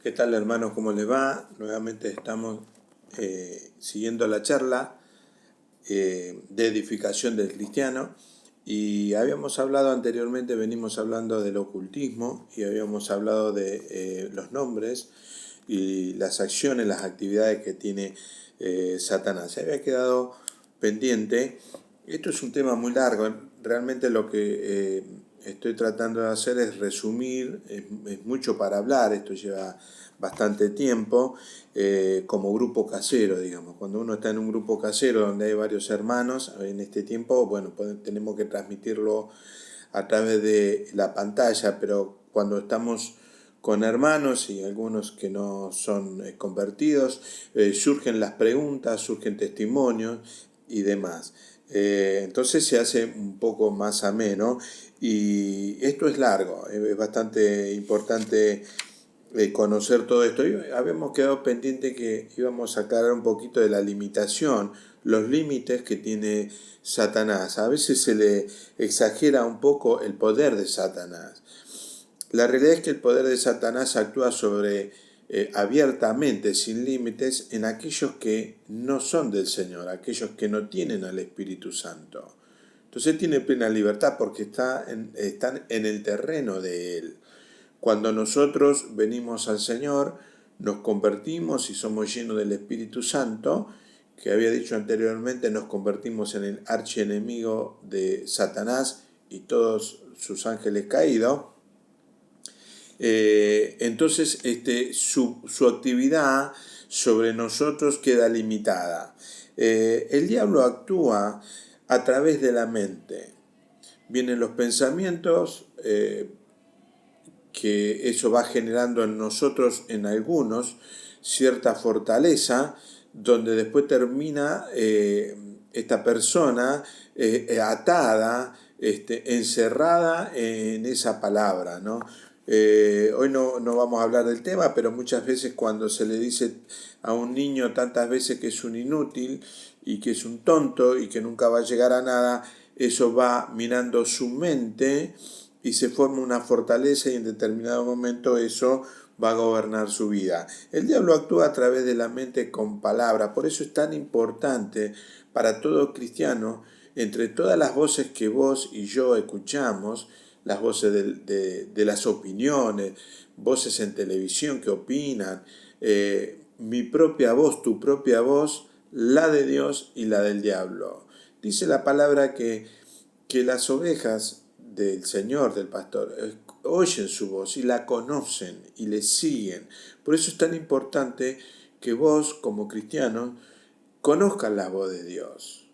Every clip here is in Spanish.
¿Qué tal, hermanos? ¿Cómo les va? Nuevamente estamos siguiendo la charla de edificación del cristiano y habíamos hablado anteriormente, venimos hablando del ocultismo y habíamos hablado de los nombres y las acciones, las actividades que tiene Satanás. Se había quedado pendiente. Esto es un tema muy largo. Realmente lo que estoy tratando de hacer es resumir. Es mucho para hablar. Esto lleva bastante tiempo como grupo casero, digamos. Cuando uno está en un grupo casero donde hay varios hermanos, en este tiempo, bueno, tenemos que transmitirlo a través de la pantalla, pero cuando estamos con hermanos y algunos que no son convertidos, surgen las preguntas, surgen testimonios y demás. Entonces se hace un poco más ameno y esto es largo, es bastante importante conocer todo esto. Y habíamos quedado pendiente que íbamos a aclarar un poquito de la limitación, los límites que tiene Satanás. A veces se le exagera un poco el poder de Satanás. La realidad es que el poder de Satanás actúa abiertamente, sin límites, en aquellos que no son del Señor, aquellos que no tienen al Espíritu Santo. Entonces tiene plena libertad porque están en el terreno de Él. Cuando nosotros venimos al Señor, nos convertimos y somos llenos del Espíritu Santo, que había dicho anteriormente, nos convertimos en el archienemigo de Satanás y todos sus ángeles caídos. Entonces su actividad sobre nosotros queda limitada. El diablo actúa a través de la mente. Vienen los pensamientos, que eso va generando en nosotros, en algunos, cierta fortaleza, donde después termina esta persona atada, encerrada en esa palabra, ¿no? Hoy no vamos a hablar del tema, pero muchas veces cuando se le dice a un niño tantas veces que es un inútil y que es un tonto y que nunca va a llegar a nada, eso va minando su mente y se forma una fortaleza y en determinado momento eso va a gobernar su vida. El diablo actúa a través de la mente con palabras, por eso es tan importante para todo cristiano, entre todas las voces que vos y yo escuchamos, las voces de las opiniones, voces en televisión que opinan, mi propia voz, tu propia voz, la de Dios y la del diablo. Dice la palabra que las ovejas del Señor, del pastor, oyen su voz y la conocen y le siguen. Por eso es tan importante que vos, como cristiano, conozcas la voz de Dios.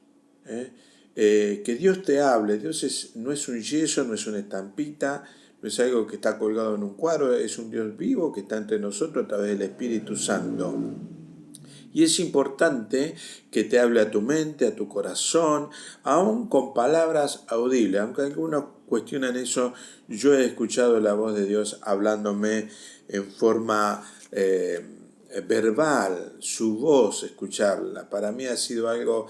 Que Dios te hable. Dios no es un yeso, no es una estampita, no es algo que está colgado en un cuadro, es un Dios vivo que está entre nosotros a través del Espíritu Santo. Y es importante que te hable a tu mente, a tu corazón, aún con palabras audibles. Aunque algunos cuestionan eso, yo he escuchado la voz de Dios hablándome en forma verbal, su voz, escucharla. Para mí ha sido algo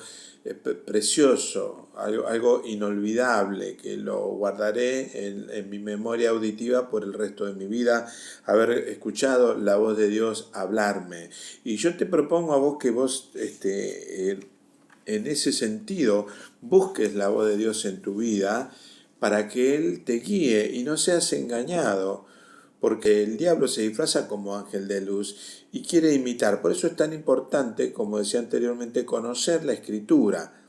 precioso, algo inolvidable, que lo guardaré en mi memoria auditiva por el resto de mi vida, haber escuchado la voz de Dios hablarme. Y yo te propongo a vos que vos en ese sentido busques la voz de Dios en tu vida para que Él te guíe y no seas engañado, porque el diablo se disfraza como ángel de luz y quiere imitar. Por eso es tan importante, como decía anteriormente, conocer la Escritura.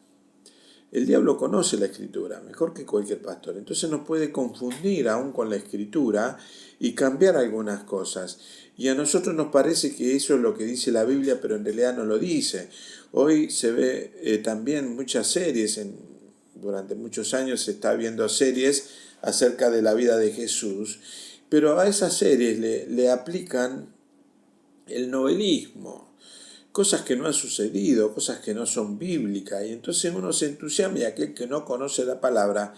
El diablo conoce la Escritura mejor que cualquier pastor, entonces nos puede confundir aún con la Escritura y cambiar algunas cosas. Y a nosotros nos parece que eso es lo que dice la Biblia, pero en realidad no lo dice. Hoy se ve también muchas series, durante muchos años se está viendo series acerca de la vida de Jesús, pero a esas series le aplican el novelismo, cosas que no han sucedido, cosas que no son bíblicas, y entonces uno se entusiasma y aquel que no conoce la palabra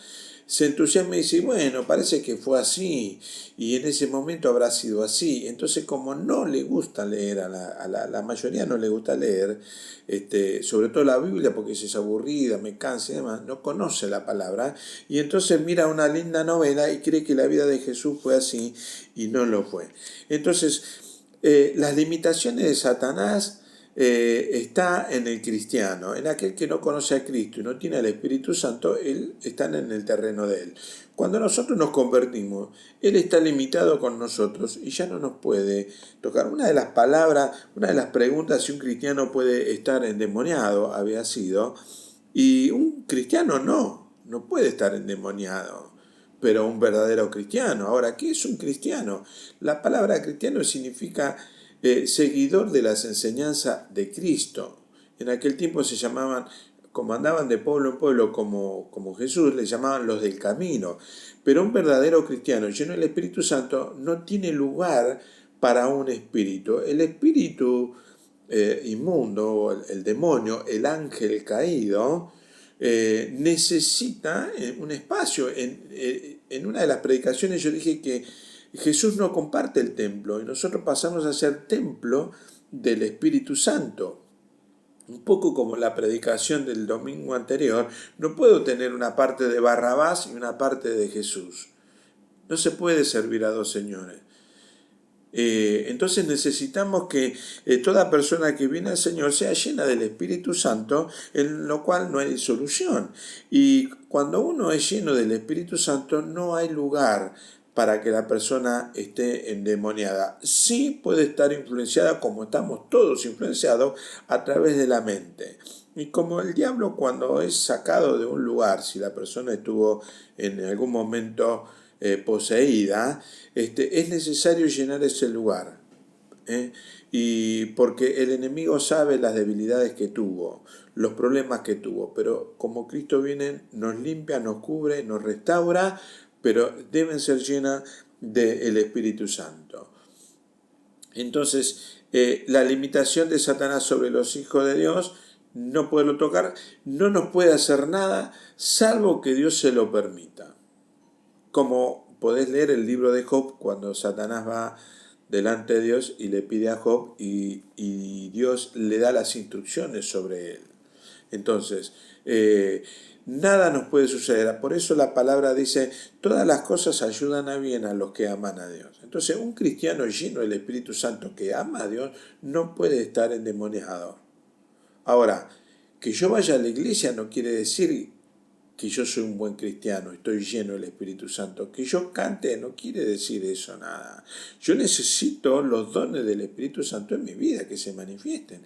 se entusiasma y dice, bueno, parece que fue así, y en ese momento habrá sido así. Entonces, como no le gusta leer, a la mayoría no le gusta leer, sobre todo la Biblia, porque es aburrida, me cansa y demás, no conoce la palabra, y entonces mira una linda novela y cree que la vida de Jesús fue así, y no lo fue. Entonces, las limitaciones de Satanás está en el cristiano, en aquel que no conoce a Cristo y no tiene al Espíritu Santo, él está en el terreno de él. Cuando nosotros nos convertimos, él está limitado con nosotros y ya no nos puede tocar. Una de las palabras, una de las preguntas si un cristiano puede estar endemoniado había sido, y un cristiano no puede estar endemoniado, pero un verdadero cristiano. Ahora, ¿qué es un cristiano? La palabra cristiano significa seguidor de las enseñanzas de Cristo. En aquel tiempo se llamaban, como andaban de pueblo en pueblo como Jesús, le llamaban los del camino. Pero un verdadero cristiano lleno del Espíritu Santo no tiene lugar para un espíritu. El espíritu inmundo, el demonio, el ángel caído, necesita un espacio. En una de las predicaciones yo dije que Jesús no comparte el templo y nosotros pasamos a ser templo del Espíritu Santo. Un poco como la predicación del domingo anterior, no puedo tener una parte de Barrabás y una parte de Jesús. No se puede servir a dos señores. Entonces necesitamos que toda persona que viene al Señor sea llena del Espíritu Santo, en lo cual no hay solución. Y cuando uno es lleno del Espíritu Santo, no hay lugar para que la persona esté endemoniada. Sí puede estar influenciada, como estamos todos influenciados, a través de la mente. Y como el diablo, cuando es sacado de un lugar, si la persona estuvo en algún momento poseída, es necesario llenar ese lugar. Y porque el enemigo sabe las debilidades que tuvo, los problemas que tuvo, pero como Cristo viene, nos limpia, nos cubre, nos restaura, pero deben ser llenas del Espíritu Santo. Entonces, la limitación de Satanás sobre los hijos de Dios, no poderlo tocar, no nos puede hacer nada, salvo que Dios se lo permita. Como podés leer el libro de Job, cuando Satanás va delante de Dios y le pide a Job y Dios le da las instrucciones sobre él. Entonces, nada nos puede suceder. Por eso la palabra dice, todas las cosas ayudan a bien a los que aman a Dios. Entonces, un cristiano lleno del Espíritu Santo que ama a Dios no puede estar endemoniado. Ahora, que yo vaya a la iglesia no quiere decir que yo soy un buen cristiano, estoy lleno del Espíritu Santo. Que yo cante no quiere decir eso nada. Yo necesito los dones del Espíritu Santo en mi vida que se manifiesten.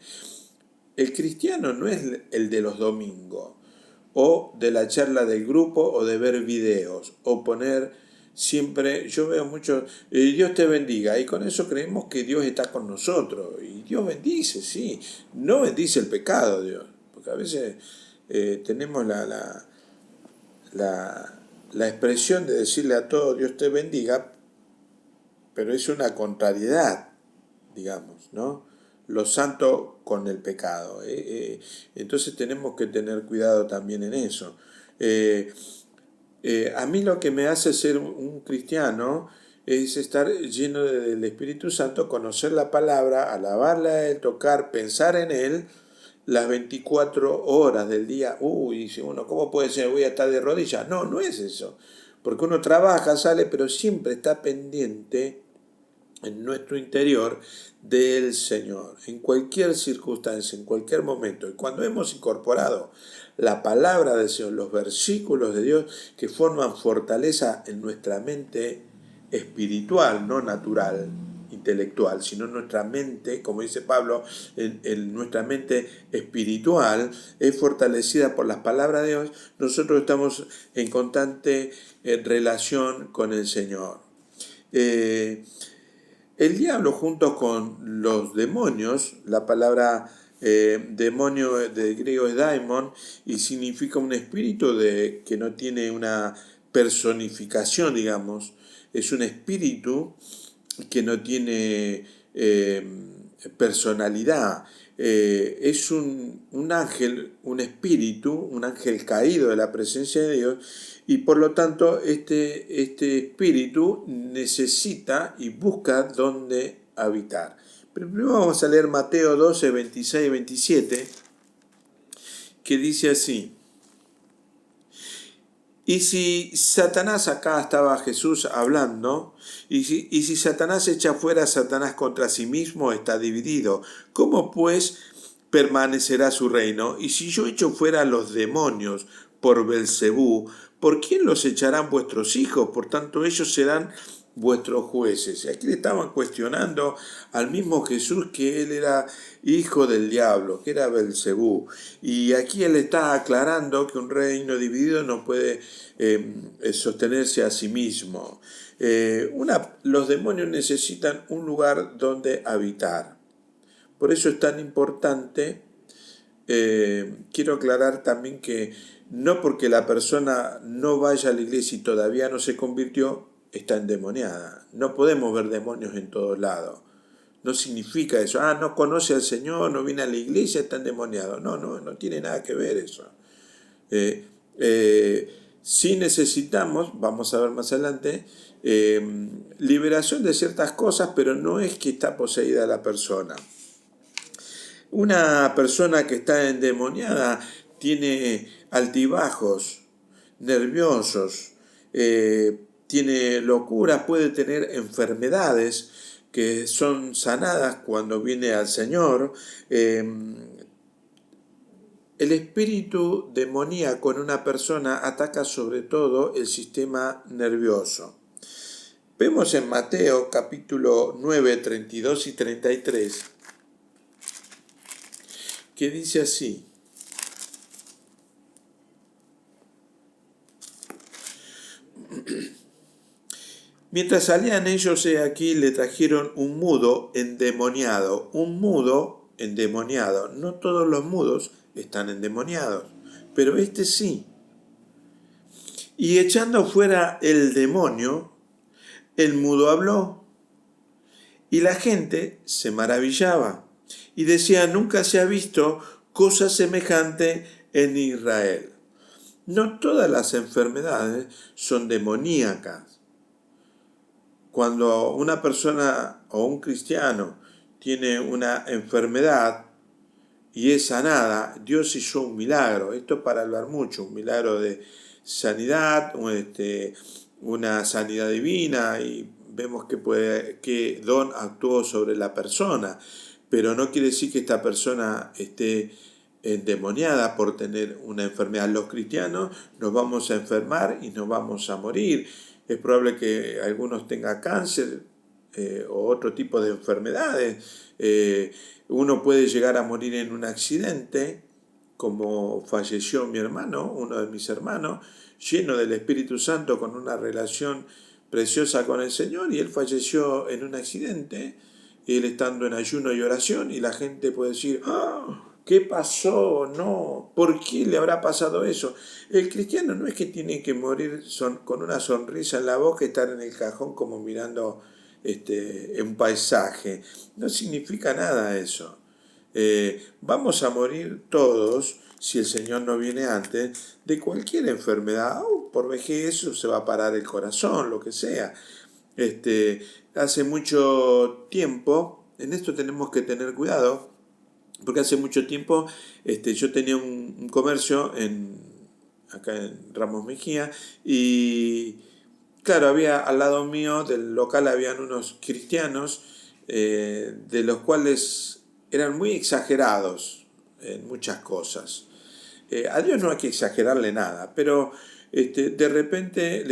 El cristiano no es el de los domingos, o de la charla del grupo, o de ver videos, o poner siempre, yo veo mucho, Dios te bendiga, y con eso creemos que Dios está con nosotros, y Dios bendice, sí, no bendice el pecado Dios, porque a veces tenemos la expresión de decirle a todos Dios te bendiga, pero es una contrariedad, digamos, ¿no? Lo santo con el pecado. Entonces tenemos que tener cuidado también en eso. A mí lo que me hace ser un cristiano es estar lleno del Espíritu Santo, conocer la palabra, alabarla a Él, tocar, pensar en Él, las 24 horas del día. Dice uno, ¿cómo puede ser? Voy a estar de rodillas. No, no es eso. Porque uno trabaja, sale, pero siempre está pendiente en nuestro interior del Señor, en cualquier circunstancia, en cualquier momento. Y cuando hemos incorporado la palabra del Señor, los versículos de Dios que forman fortaleza en nuestra mente espiritual, no natural, intelectual, sino nuestra mente, como dice Pablo, en nuestra mente espiritual es fortalecida por las palabras de Dios, nosotros estamos en constante relación con el Señor. El diablo junto con los demonios, la palabra demonio de griego es daimon y significa un espíritu que no tiene una personificación, digamos, es un espíritu que no tiene personalidad. Es un ángel, un espíritu, un ángel caído de la presencia de Dios, y por lo tanto este espíritu necesita y busca dónde habitar. Pero primero vamos a leer Mateo 12, 26 y 27, que dice así: Y si Satanás, acá estaba Jesús hablando, y si Satanás echa fuera a Satanás contra sí mismo, está dividido. ¿Cómo pues permanecerá su reino? Y si yo echo fuera a los demonios por Belcebú, ¿por quién los echarán vuestros hijos? Por tanto, ellos serán vuestros jueces. Y aquí le estaban cuestionando al mismo Jesús que él era hijo del diablo, que era Belcebú. Y aquí él está aclarando que un reino dividido no puede sostenerse a sí mismo. Los demonios necesitan un lugar donde habitar. Por eso es tan importante. Quiero aclarar también que no porque la persona no vaya a la iglesia y todavía no se convirtió, está endemoniada. No podemos ver demonios en todos lados. No significa eso. No conoce al Señor, no viene a la iglesia, está endemoniado. No tiene nada que ver eso. Eh, eh, sí necesitamos, vamos a ver más adelante, liberación de ciertas cosas, pero no es que está poseída la persona. Una persona que está endemoniada tiene altibajos, nerviosos, tiene locuras, puede tener enfermedades que son sanadas cuando viene al Señor. El espíritu demoníaco en una persona ataca sobre todo el sistema nervioso. Vemos en Mateo capítulo 9, 32 y 33 que dice así: mientras salían ellos, he aquí, le trajeron un mudo endemoniado. Un mudo endemoniado. No todos los mudos están endemoniados, pero este sí. Y echando fuera el demonio, el mudo habló. Y la gente se maravillaba y decía: nunca se ha visto cosa semejante en Israel. No todas las enfermedades son demoníacas. Cuando una persona o un cristiano tiene una enfermedad y es sanada, Dios hizo un milagro. Esto es para hablar mucho, un milagro de sanidad, una sanidad divina, y vemos que don actuó sobre la persona, pero no quiere decir que esta persona esté endemoniada por tener una enfermedad. Los cristianos nos vamos a enfermar y nos vamos a morir. Es probable que algunos tengan cáncer o otro tipo de enfermedades. Uno puede llegar a morir en un accidente, como falleció mi hermano, uno de mis hermanos, lleno del Espíritu Santo, con una relación preciosa con el Señor, y él falleció en un accidente, él estando en ayuno y oración, y la gente puede decir: ¿qué pasó? No, ¿por qué le habrá pasado eso? El cristiano no es que tiene que morir con una sonrisa en la boca y estar en el cajón como mirando un paisaje. No significa nada eso. Vamos a morir todos, si el Señor no viene antes, de cualquier enfermedad, por vejez, o se va a parar el corazón, lo que sea. Hace mucho tiempo, en esto tenemos que tener cuidado, porque hace mucho tiempo yo tenía un comercio acá en Ramos Mejía, y claro, había al lado mío del local habían unos cristianos, de los cuales eran muy exagerados en muchas cosas. A Dios no hay que exagerarle nada, pero de repente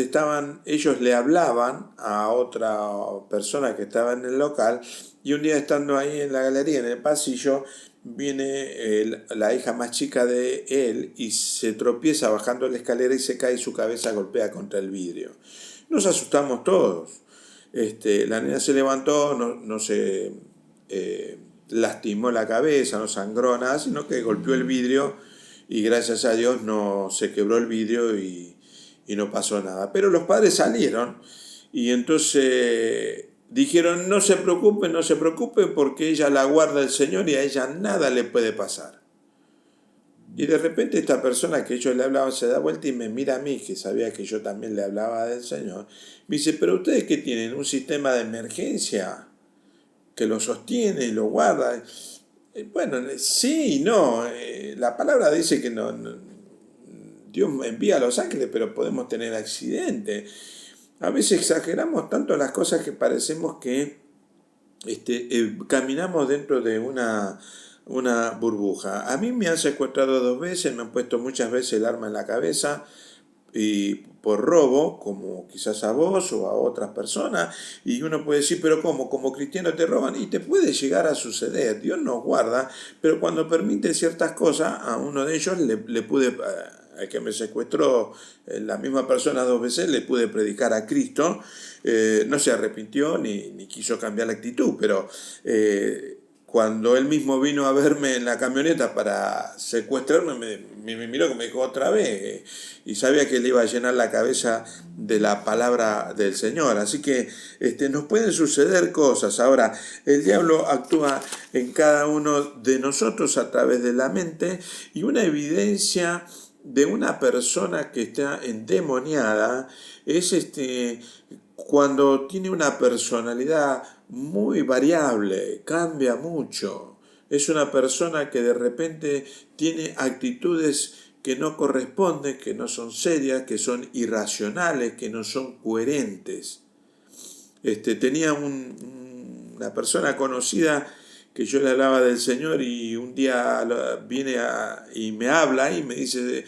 ellos le hablaban a otra persona que estaba en el local, y un día, estando ahí en la galería, en el pasillo, viene la hija más chica de él y se tropieza bajando la escalera y se cae y su cabeza golpea contra el vidrio. Nos asustamos todos. La nena se levantó, no se lastimó la cabeza, no sangró nada, sino que golpeó el vidrio, y gracias a Dios no se quebró el vidrio y no pasó nada. Pero los padres salieron y entonces dijeron: no se preocupe porque ella la guarda el Señor y a ella nada le puede pasar. Y de repente esta persona que ellos le hablaban se da vuelta y me mira a mí, que sabía que yo también le hablaba del Señor. Me dice: ¿pero ustedes qué tienen? ¿Un sistema de emergencia que lo sostiene y lo guarda? Bueno, sí y no. La palabra dice que no, Dios envía a los ángeles, pero podemos tener accidentes. A veces exageramos tanto las cosas que parecemos que caminamos dentro de una burbuja. A mí me han secuestrado 2 veces, me han puesto muchas veces el arma en la cabeza y por robo, como quizás a vos o a otras personas, y uno puede decir, pero ¿cómo? Como cristiano te roban, y te puede llegar a suceder, Dios nos guarda, pero cuando permite ciertas cosas, a uno de ellos le pude, al que me secuestró la misma persona 2 veces, le pude predicar a Cristo, no se arrepintió ni quiso cambiar la actitud, pero cuando él mismo vino a verme en la camioneta para secuestrarme, me miró que me dijo otra vez, y sabía que le iba a llenar la cabeza de la palabra del Señor. Así que nos pueden suceder cosas. Ahora, el diablo actúa en cada uno de nosotros a través de la mente, y una evidencia de una persona que está endemoniada es cuando tiene una personalidad muy variable, cambia mucho. Es una persona que de repente tiene actitudes que no corresponden, que no son serias, que son irracionales, que no son coherentes. Tenía una persona conocida que yo le hablaba del Señor, y un día viene y me habla y me dice,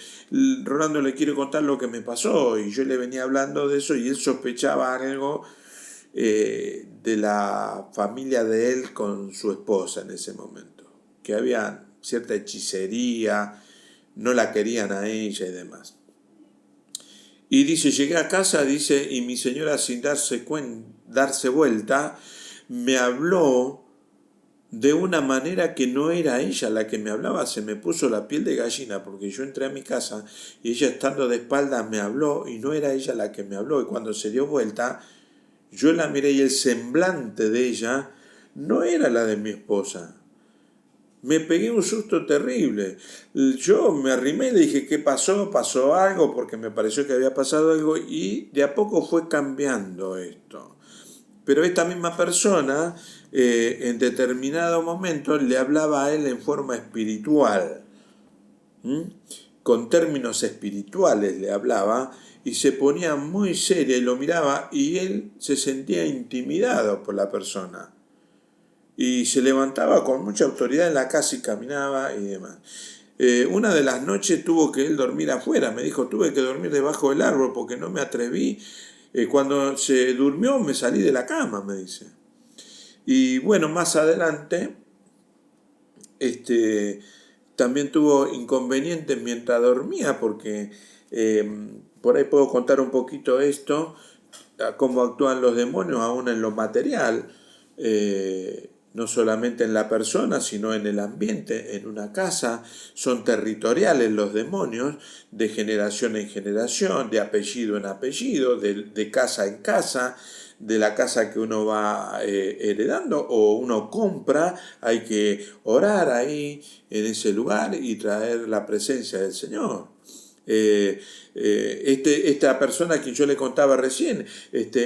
Rolando, le quiero contar lo que me pasó, y yo le venía hablando de eso y él sospechaba algo de la familia de él con su esposa en ese momento, que había cierta hechicería, no la querían a ella y demás. Y dice, llegué a casa, dice, y mi señora sin darse vuelta, me habló de una manera que no era ella la que me hablaba. Se me puso la piel de gallina porque yo entré a mi casa y ella, estando de espaldas, me habló y no era ella la que me habló. Y cuando se dio vuelta, yo la miré y el semblante de ella no era la de mi esposa. Me pegué un susto terrible. Yo me arrimé y le dije, ¿qué pasó? ¿Pasó algo? Porque me pareció que había pasado algo, y de a poco fue cambiando esto. Pero esta misma persona en determinado momento le hablaba a él en forma espiritual, con términos espirituales le hablaba, y se ponía muy seria y lo miraba, y él se sentía intimidado por la persona. Y se levantaba con mucha autoridad en la casa y caminaba y demás. Una de las noches tuvo que él dormir afuera. Me dijo, tuve que dormir debajo del árbol porque no me atreví. Cuando se durmió me salí de la cama, me dice. Y bueno, más adelante también tuvo inconvenientes mientras dormía, porque por ahí puedo contar un poquito esto, cómo actúan los demonios aún en lo material. No solamente en la persona, sino en el ambiente, en una casa. Son territoriales los demonios, de generación en generación, de apellido en apellido, de casa en casa, de la casa que uno va heredando o uno compra. Hay que orar ahí en ese lugar y traer la presencia del Señor. Esta persona a quien yo le contaba recién,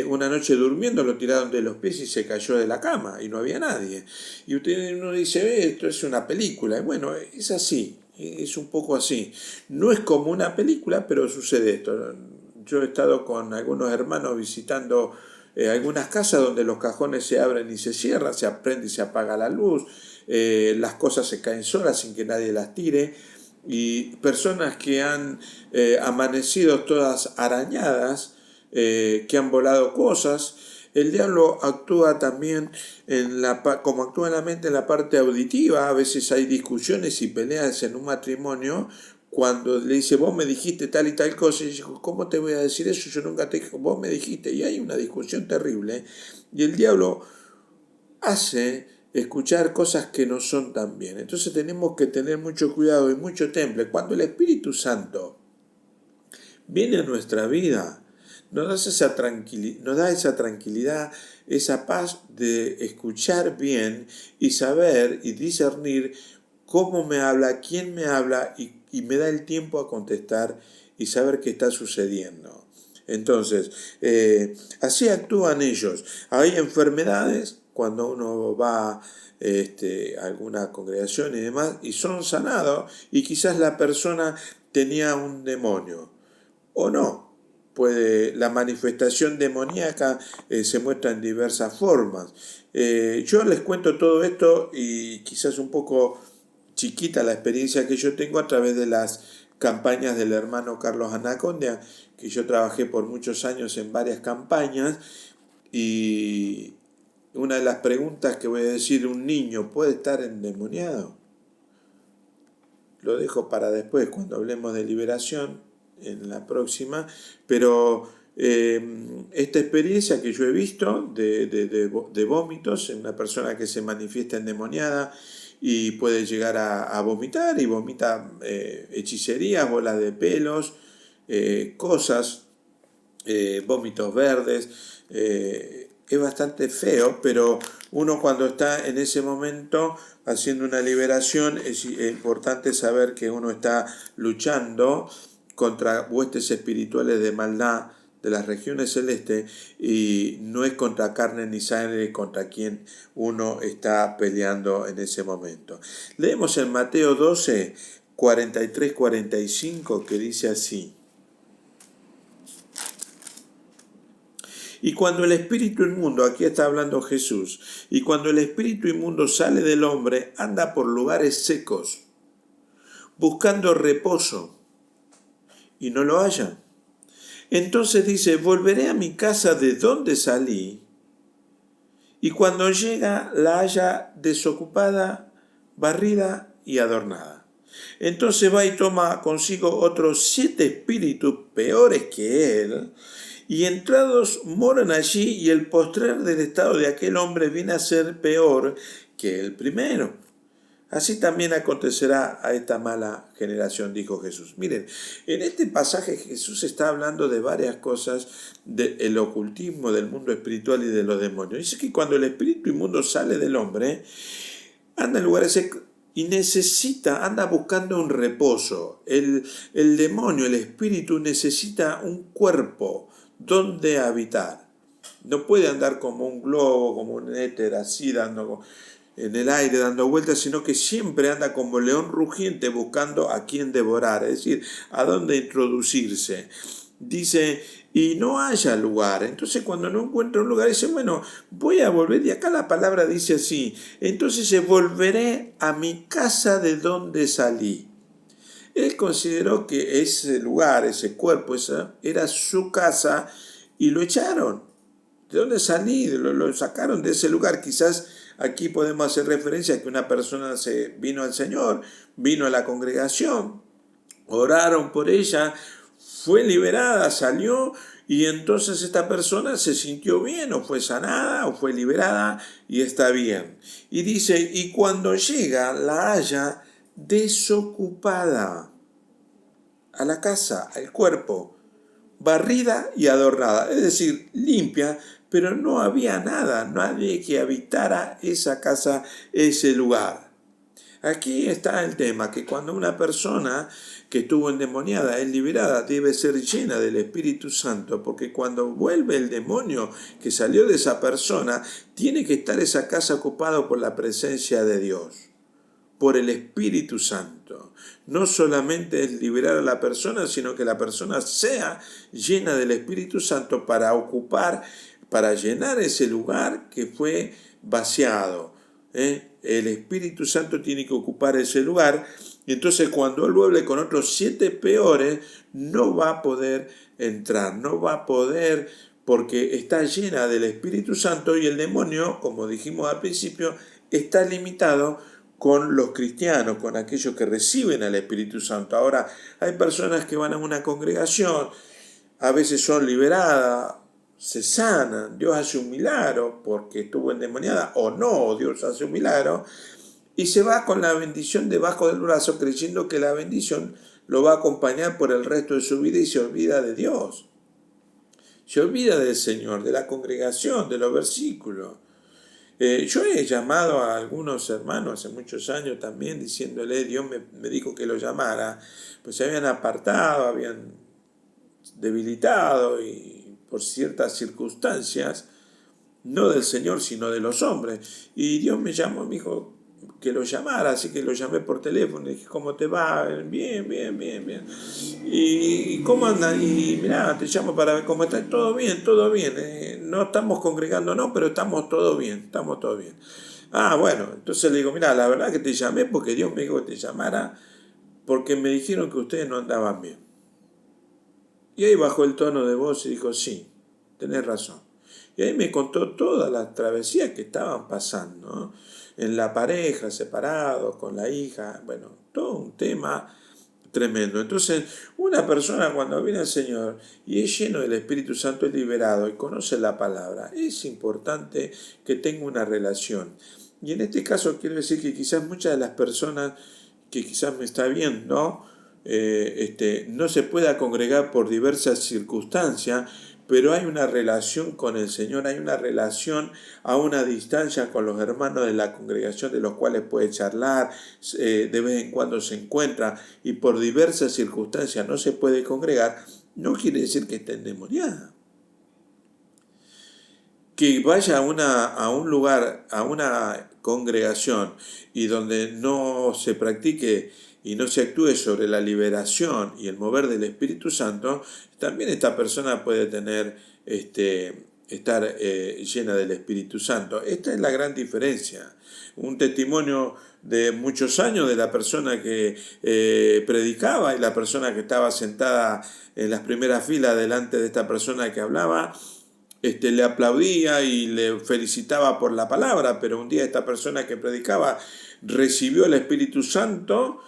una noche durmiendo lo tiraron de los pies y se cayó de la cama y no había nadie. Y uno dice, esto es una película. Y bueno, es así, es un poco así. No es como una película, pero sucede esto. Yo he estado con algunos hermanos visitando algunas casas donde los cajones se abren y se cierran, se prende y se apaga la luz, las cosas se caen solas sin que nadie las tire, y personas que han amanecido todas arañadas, que han volado cosas. El diablo actúa también como actúa en la mente, en la parte auditiva. A veces hay discusiones y peleas en un matrimonio cuando le dice, vos me dijiste tal y tal cosa, y digo, ¿cómo te voy a decir eso? Yo nunca te dije, vos me dijiste, y hay una discusión terrible, y el diablo hace escuchar cosas que no son tan bien. Entonces tenemos que tener mucho cuidado y mucho temple. Cuando el Espíritu Santo viene a nuestra vida, nos da esa tranquilidad, esa paz de escuchar bien y saber y discernir cómo me habla, quién me habla, y me da el tiempo a contestar y saber qué está sucediendo. Entonces, así actúan ellos. Hay enfermedades cuando uno va a alguna congregación y demás, y son sanados, y quizás la persona tenía un demonio, o no. La manifestación demoníaca se muestra en diversas formas. Yo les cuento todo esto y quizás un poco chiquita la experiencia que yo tengo a través de las campañas del hermano Carlos Anacondia, que yo trabajé por muchos años en varias campañas, y una de las preguntas que voy a decir: ¿un niño puede estar endemoniado? Lo dejo para después, cuando hablemos de liberación, en la próxima, pero esta experiencia que yo he visto de vómitos en una persona que se manifiesta endemoniada y puede llegar a vomitar, y vomita hechicerías, bolas de pelos, cosas, vómitos verdes, es bastante feo, pero uno cuando está en ese momento haciendo una liberación es importante saber que uno está luchando contra huestes espirituales de maldad de las regiones celestes, y no es contra carne ni sangre contra quien uno está peleando en ese momento. Leemos en Mateo 12, 43-45, que dice así: y cuando el espíritu inmundo, aquí está hablando Jesús, y cuando el espíritu inmundo sale del hombre, anda por lugares secos, buscando reposo, y no lo halla. Entonces dice: volveré a mi casa de donde salí, y cuando llega la halla desocupada, barrida y adornada. Entonces va y toma consigo otros 7 espíritus peores que él, y entrados moran allí, y el postrer del estado de aquel hombre viene a ser peor que el primero. Así también acontecerá a esta mala generación, dijo Jesús. Miren, en este pasaje Jesús está hablando de varias cosas del ocultismo, del mundo espiritual y de los demonios. Dice que cuando el espíritu inmundo sale del hombre, anda en lugares secos y anda buscando un reposo. El demonio, el espíritu, necesita un cuerpo donde habitar. No puede andar como un globo, como un éter, así dando en el aire, dando vueltas, sino que siempre anda como león rugiente buscando a quien devorar, es decir, a dónde introducirse. Dice: y no haya lugar. Entonces, cuando no encuentra un lugar, dice: bueno, voy a volver. Y acá la palabra dice así: entonces volveré a mi casa de donde salí. Él consideró que ese lugar, ese cuerpo, esa era su casa, y lo echaron. ¿De dónde salí? Lo sacaron de ese lugar. Quizás aquí podemos hacer referencia a que una persona se vino al Señor, vino a la congregación, oraron por ella, fue liberada, salió, y entonces esta persona se sintió bien, o fue sanada, o fue liberada, y está bien. Y dice: y cuando llega la halla desocupada, a la casa, al cuerpo, barrida y adornada, es decir, limpia, pero no había nada, nadie que habitara esa casa, ese lugar. Aquí está el tema, que cuando una persona que estuvo endemoniada es liberada, debe ser llena del Espíritu Santo, porque cuando vuelve el demonio que salió de esa persona, tiene que estar esa casa ocupada por la presencia de Dios, por el Espíritu Santo. No solamente es liberar a la persona, sino que la persona sea llena del Espíritu Santo para ocupar, para llenar ese lugar que fue vaciado. El Espíritu Santo tiene que ocupar ese lugar, y entonces cuando él vuelve con otros 7 peores, no va a poder entrar, no va a poder, porque está llena del Espíritu Santo, y el demonio, como dijimos al principio, está limitado con los cristianos, con aquellos que reciben al Espíritu Santo. Ahora, hay personas que van a una congregación, a veces son liberadas, se sanan, Dios hace un milagro porque estuvo endemoniada, o no, Dios hace un milagro, y se va con la bendición debajo del brazo, creyendo que la bendición lo va a acompañar por el resto de su vida, y se olvida de Dios. Se olvida del Señor, de la congregación, de los versículos. Yo he llamado a algunos hermanos hace muchos años también, diciéndole: Dios me dijo que lo llamara, pues se habían apartado, habían debilitado, y por ciertas circunstancias no del Señor, sino de los hombres. Y Dios me llamó, me dijo que lo llamara, así que lo llamé por teléfono, y dije, ¿cómo te va? Bien, bien, bien, bien. ¿Y cómo andan? Y mirá, te llamo para ver cómo está. Todo bien, todo bien. No estamos congregando, no, pero estamos todo bien, estamos todo bien. Ah, bueno, entonces le digo, mira, la verdad que te llamé porque Dios me dijo que te llamara, porque me dijeron que ustedes no andaban bien. Y ahí bajó el tono de voz y dijo, sí, tenés razón. Y ahí me contó todas las travesías que estaban pasando, ¿no? En la pareja, separados, con la hija, bueno, todo un tema tremendo. Entonces, una persona cuando viene al Señor y es lleno del Espíritu Santo, es liberado y conoce la palabra, es importante que tenga una relación. Y en este caso quiero decir que quizás muchas de las personas que quizás me está viendo, no se pueda congregar por diversas circunstancias, pero hay una relación con el Señor, hay una relación a una distancia con los hermanos de la congregación de los cuales puede charlar, de vez en cuando se encuentra y por diversas circunstancias no se puede congregar, no quiere decir que esté endemoniada. Que vaya a un lugar, a una congregación y donde no se practique y no se actúe sobre la liberación y el mover del Espíritu Santo, también esta persona puede tener, estar llena del Espíritu Santo. Esta es la gran diferencia. Un testimonio de muchos años de la persona que predicaba y la persona que estaba sentada en las primeras filas delante de esta persona que hablaba, le aplaudía y le felicitaba por la palabra, pero un día esta persona que predicaba recibió el Espíritu Santo,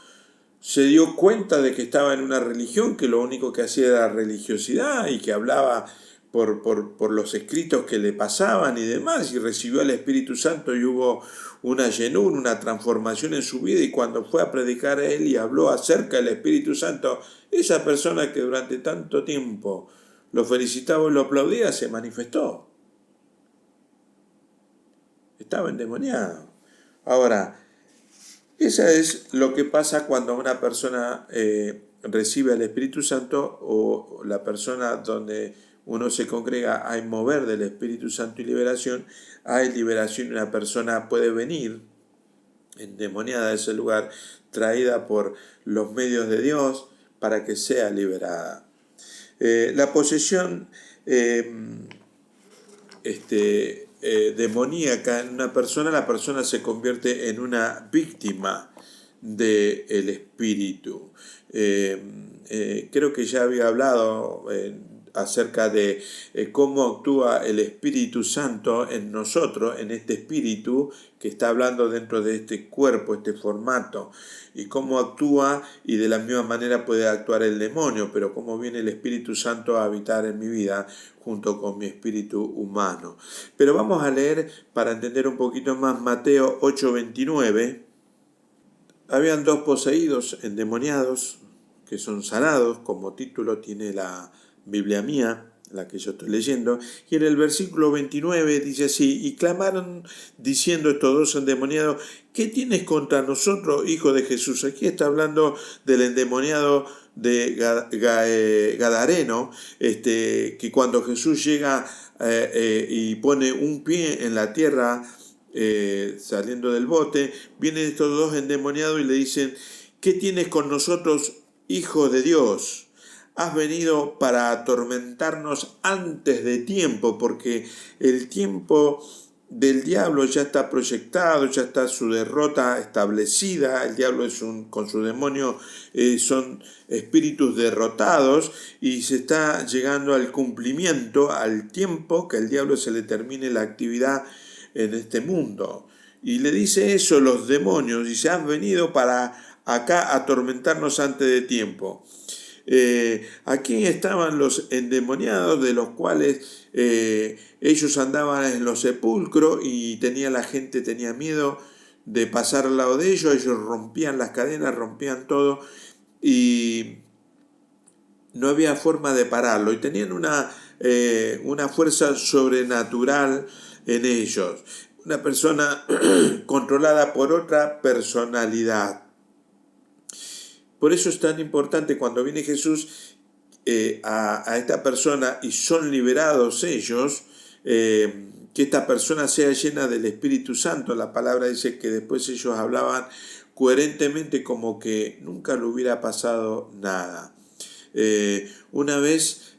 se dio cuenta de que estaba en una religión que lo único que hacía era religiosidad y que hablaba por los escritos que le pasaban y demás, y recibió el Espíritu Santo y hubo una llenura, una transformación en su vida, y cuando fue a predicar a él y habló acerca del Espíritu Santo, esa persona que durante tanto tiempo lo felicitaba y lo aplaudía se manifestó. Estaba endemoniado. Ahora, eso es lo que pasa cuando una persona recibe el Espíritu Santo, o la persona donde uno se congrega, hay mover del Espíritu Santo y liberación, hay liberación y una persona puede venir endemoniada a ese lugar, traída por los medios de Dios para que sea liberada. La posesión demoníaca en una persona, la persona se convierte en una víctima del espíritu. Creo que ya había hablado acerca de cómo actúa el Espíritu Santo en nosotros, en este espíritu que está hablando dentro de este cuerpo, este formato, y cómo actúa, y de la misma manera puede actuar el demonio, pero cómo viene el Espíritu Santo a habitar en mi vida junto con mi espíritu humano. Pero vamos a leer para entender un poquito más Mateo 8:29. Habían dos poseídos, endemoniados, que son sanados, como título tiene la Biblia mía, la que yo estoy leyendo, y en el versículo 29 dice así: y clamaron diciendo estos dos endemoniados, ¿qué tienes contra nosotros, hijo de Jesús? Aquí está hablando del endemoniado de Gadareno, que cuando Jesús llega y pone un pie en la tierra, saliendo del bote, vienen estos dos endemoniados y le dicen: ¿qué tienes con nosotros, hijo de Dios? Has venido para atormentarnos antes de tiempo, porque el tiempo del diablo ya está proyectado, ya está su derrota establecida. El diablo con su demonio son espíritus derrotados, y se está llegando al cumplimiento, al tiempo que el diablo se le termine la actividad en este mundo. Y le dice eso los demonios, y se han venido para acá a atormentarnos antes de tiempo. Aquí estaban los endemoniados, de los cuales ellos andaban en los sepulcros y la gente tenía miedo de pasar al lado de ellos rompían las cadenas, rompían todo, y no había forma de pararlo, y tenían una fuerza sobrenatural en ellos, una persona controlada por otra personalidad. Por eso es tan importante cuando viene Jesús a esta persona y son liberados ellos, que esta persona sea llena del Espíritu Santo. La palabra dice que después ellos hablaban coherentemente como que nunca le hubiera pasado nada. Una vez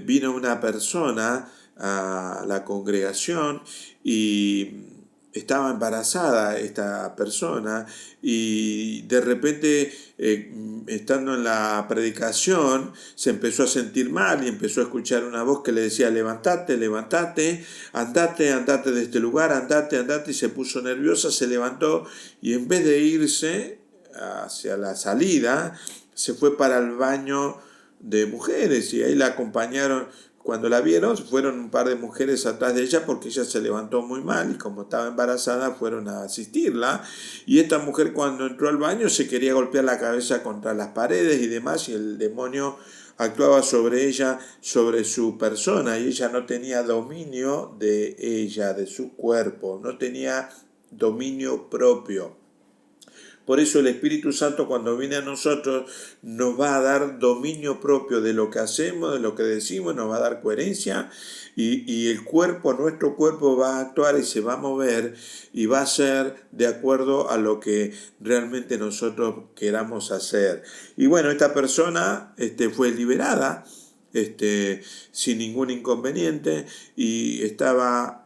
vino una persona a la congregación y estaba embarazada esta persona, y de repente estando en la predicación se empezó a sentir mal y empezó a escuchar una voz que le decía: levantate, levantate, andate, andate de este lugar, andate, andate, y se puso nerviosa, se levantó y en vez de irse hacia la salida se fue para el baño de mujeres, y ahí la acompañaron. Cuando la vieron, fueron un par de mujeres atrás de ella porque ella se levantó muy mal y como estaba embarazada fueron a asistirla. Y esta mujer, cuando entró al baño, se quería golpear la cabeza contra las paredes y demás, y el demonio actuaba sobre ella, sobre su persona, y ella no tenía dominio de ella, de su cuerpo, no tenía dominio propio. Por eso el Espíritu Santo, cuando viene a nosotros, nos va a dar dominio propio de lo que hacemos, de lo que decimos, nos va a dar coherencia, y el cuerpo, nuestro cuerpo va a actuar y se va a mover y va a ser de acuerdo a lo que realmente nosotros queramos hacer. Y bueno, esta persona fue liberada sin ningún inconveniente, y estaba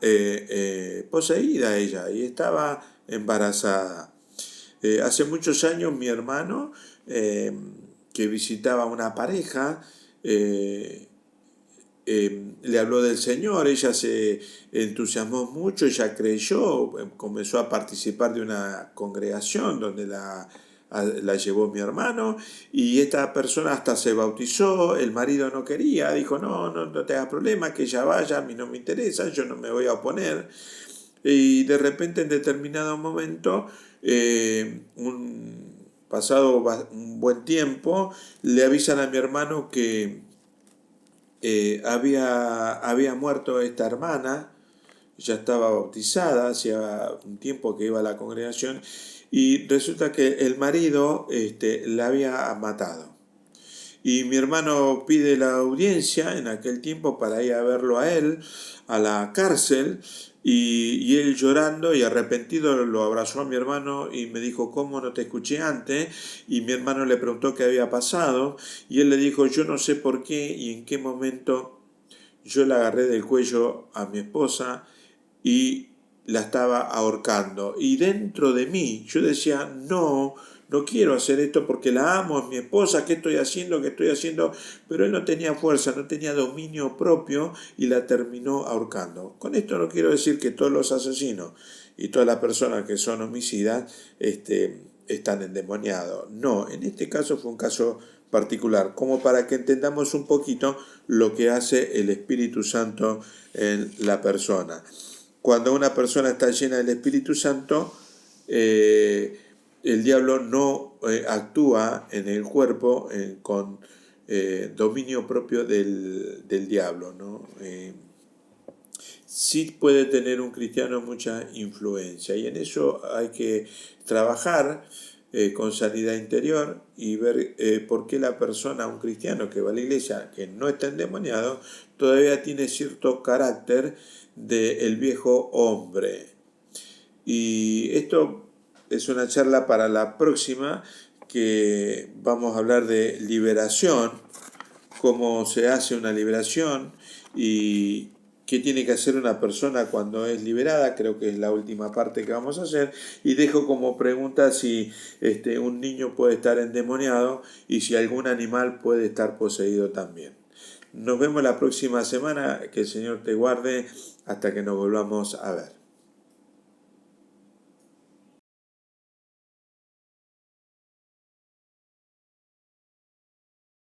poseída ella y estaba embarazada. Hace muchos años mi hermano, que visitaba a una pareja, le habló del Señor. Ella se entusiasmó mucho, ella creyó, comenzó a participar de una congregación donde la llevó mi hermano, y esta persona hasta se bautizó. El marido no quería, dijo: no te hagas problema, que ella vaya, a mí no me interesa, yo no me voy a oponer. Y de repente, en determinado momento, pasado un buen tiempo, le avisan a mi hermano que había muerto esta hermana. Ya estaba bautizada, hacía un tiempo que iba a la congregación, y resulta que el marido la había matado. Y mi hermano pide la audiencia en aquel tiempo para ir a verlo a él, a la cárcel, y él, llorando y arrepentido, lo abrazó a mi hermano y me dijo: ¿cómo no te escuché antes? Y mi hermano le preguntó qué había pasado, y él le dijo: yo no sé por qué y en qué momento yo la agarré del cuello a mi esposa y la estaba ahorcando. Y dentro de mí yo decía: no quiero hacer esto porque la amo, es mi esposa, ¿qué estoy haciendo? ¿Qué estoy haciendo? Pero él no tenía fuerza, no tenía dominio propio y la terminó ahorcando. Con esto no quiero decir que todos los asesinos y todas las personas que son homicidas están endemoniados. No, en este caso fue un caso particular, como para que entendamos un poquito lo que hace el Espíritu Santo en la persona. Cuando una persona está llena del Espíritu Santo, el diablo no actúa en el cuerpo con dominio propio del diablo, ¿no? Sí puede tener un cristiano mucha influencia, y en eso hay que trabajar con sanidad interior y ver por qué la persona, un cristiano que va a la iglesia, que no está endemoniado, todavía tiene cierto carácter del viejo hombre. Y esto es una charla para la próxima, que vamos a hablar de liberación, cómo se hace una liberación y qué tiene que hacer una persona cuando es liberada. Creo que es la última parte que vamos a hacer, y dejo como pregunta si un niño puede estar endemoniado y si algún animal puede estar poseído también. Nos vemos la próxima semana, que el Señor te guarde hasta que nos volvamos a ver.